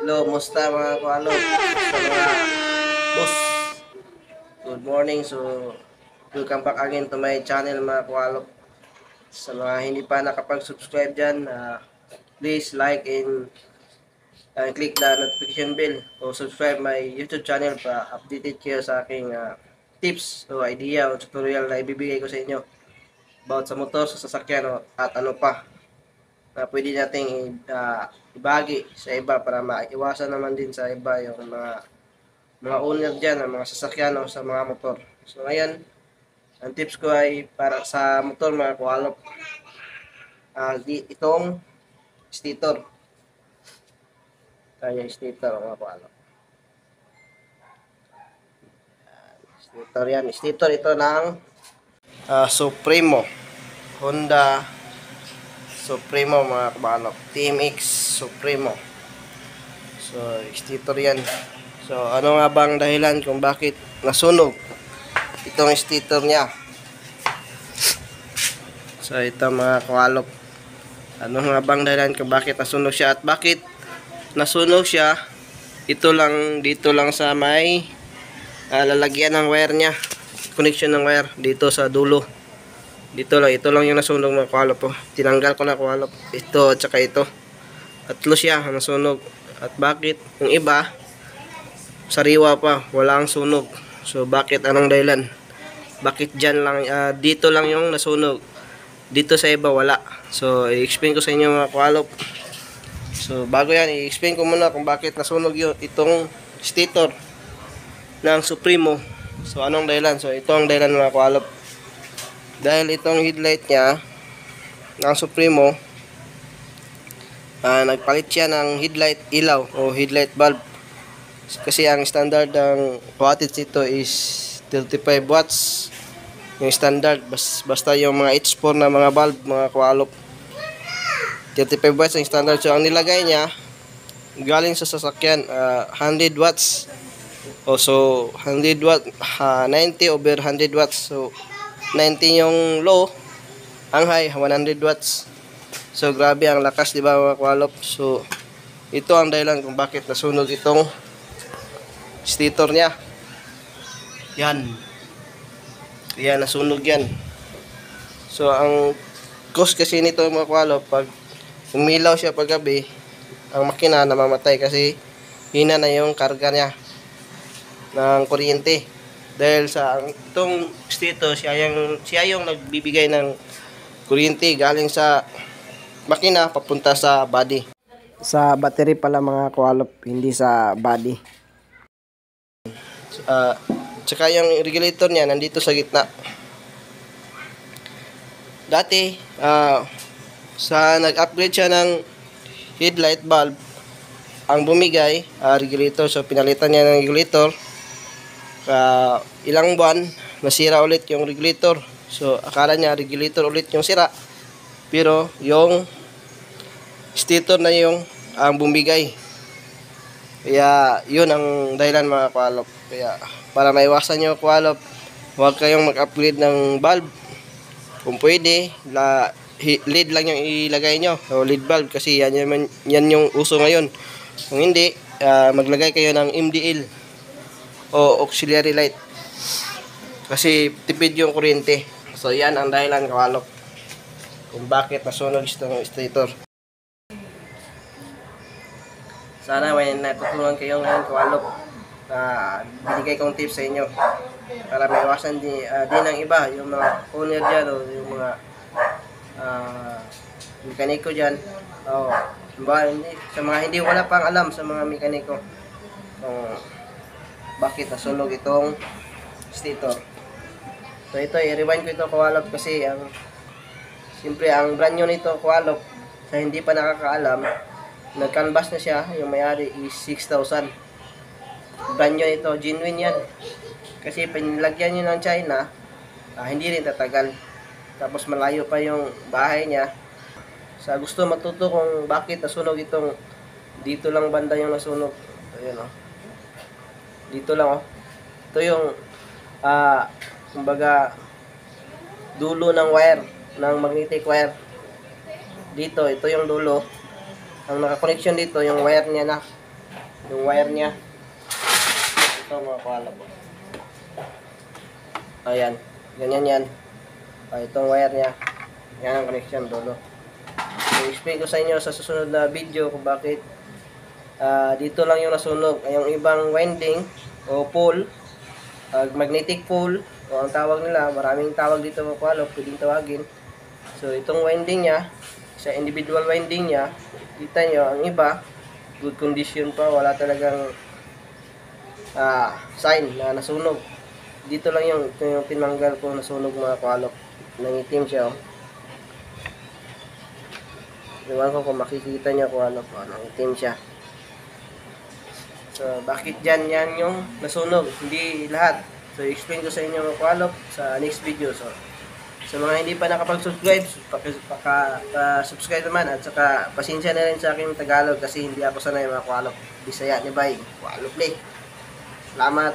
Hello, musta mga kualo? Musta mga boss? Good morning. So, welcome back again to my channel mga kualo. Sa mga hindi pa nakapag-subscribe dyan, please like and click the notification bell o subscribe my YouTube channel para updated kayo sa aking tips o idea o tutorial na ibibigay ko sa inyo about sa motor, sa sasakyan at ano pa na pwede nating ibagi sa iba para maiwasan naman din sa iba yung mga owner dyan, ang mga sasakyan o sa mga motor. So ngayon, ang tips ko ay para sa motor mga kualop. Itong stator. Kaya stator mga kualop. Stator yan. Stator ito ng Supremo. Honda Supremo mga kualop. TMX Supremo. So, stator yan. So, ano nga bang dahilan kung bakit nasunog itong stator niya? So, ito mga kualop. Ano nga bang dahilan kung bakit nasunog siya at bakit nasunog siya? Ito lang, dito lang sa may lalagyan ng wire niya. Connection ng wire dito sa dulo. Dito lang, ito lang yung nasunog mga kualop. Tinanggal ko na kualop. Ito at saka ito. Tatlo siya nasunog. At bakit? Yung iba, sariwa pa, wala ang sunog. So, bakit? Anong dahilan? Bakit dyan lang, dito lang yung nasunog. Dito sa iba, wala. So, i-explain ko sa inyo mga kualop. So, bago yan, i-explain ko muna kung bakit nasunog itong stator ng Supremo. So, anong dahilan? So, ito ang dahilan mga kualop. Dahil itong headlight niya ng Supremo, nagpalit siya ng headlight ilaw o headlight bulb. Kasi ang standard ng wattage nito is 35 watts. Yung standard, basta yung mga H4 na mga bulb, mga kualop, 35 watts ang standard. So ang nilagay niya galing sa sasakyan, 100 watts. So 100 watt, 90 over 100 watts. So 90 yung low, ang high 100 watts. So grabe ang lakas, di ba mga kualop? So ito ang dahilan kung bakit nasunog itong stator niya. Yan. Yan, nasunog yan. So ang cause kasi nito mga kualop, pag umilaw siya pag gabi, ang makina namamatay kasi hina na yung karga niya ng kuryente. Dahil sa itong stator, siya yung nagbibigay ng kuryente galing sa makina papunta sa body. Sa battery pala mga kualop, hindi sa body. Tsaka yung regulator niya nandito sa gitna. Dati, sa nag-upgrade siya ng headlight bulb, ang bumigay, regulator. So pinalitan niya ng regulator. Ilang buwan, nasira ulit yung regulator. So akala niya regulator ulit yung sira. Pero yung stator na yung ang bumigay. Kaya yun ang dahilan mga kualop. Kaya para maiwasan nyo kualop, huwag kayong mag-upgrade ng bulb. Kung pwede, lead lang yung ilagay nyo, o lead bulb, kasi yan yung uso ngayon. Kung hindi, maglagay kayo ng MDL o auxiliary light, kasi tipid yung kuryente. So yan ang dahilan kualop kung bakit nasunog itong stator. Sana may natutunan kayo ngayon kualop. Binigay kong tips sa inyo para maiwasan din ng iba, yung mga owner dyan o yung mga mekaniko dyan. Sa mga hindi wala pang alam sa mga mekaniko kung bakit nasunog itong stator. So ito, i-rewind ko ito kualop kasi siyempre ang brand new nito kualop, sa hindi pa nakakaalam, nag-canvas na siya, yung may-ari is 6,000. Brand new ito, genuine yan. Kasi pinilagyan nyo ng China, hindi rin tatagal. Tapos malayo pa yung bahay niya. Sa gusto matuto kung bakit nasunog itong, dito lang banda yung nasunog. Ayan o. Dito lang o. Ito yung, kumbaga, dulo ng wire, ng magnetic wire. Dito, ito yung dulo. Ang naka-connection dito, yung wire niya na. yung wire niya. Ito mga kualap. Ayan. Ganyan yan. Itong wire niya. Yan ang connection dulo. So, explain ko sa inyo sa susunod na video kung bakit dito lang yung nasunog. Yung ibang winding o pole, magnetic pole, o ang tawag nila, maraming tawag dito mga kualap, pwedeng tawagin. So, itong winding niya, sa individual winding niya, kita nyo, ang iba, good condition pa, wala talagang sign na nasunog. Dito lang yung tinanggal ko nasunog mga kualap. Nangitim siya, oh. Iwan ko kung makikita niya kung ano, nangitim siya. So, bakit dyan yan yung nasunog? Hindi lahat. So, explain ko sa inyo mga kualap sa next video. So, sa mga hindi pa nakapag-subscribe, subscribe naman at saka pasensya na rin sa aking Tagalog kasi hindi ako sanay mga kualap. Bisaya ni Bay. Kualap le. Salamat.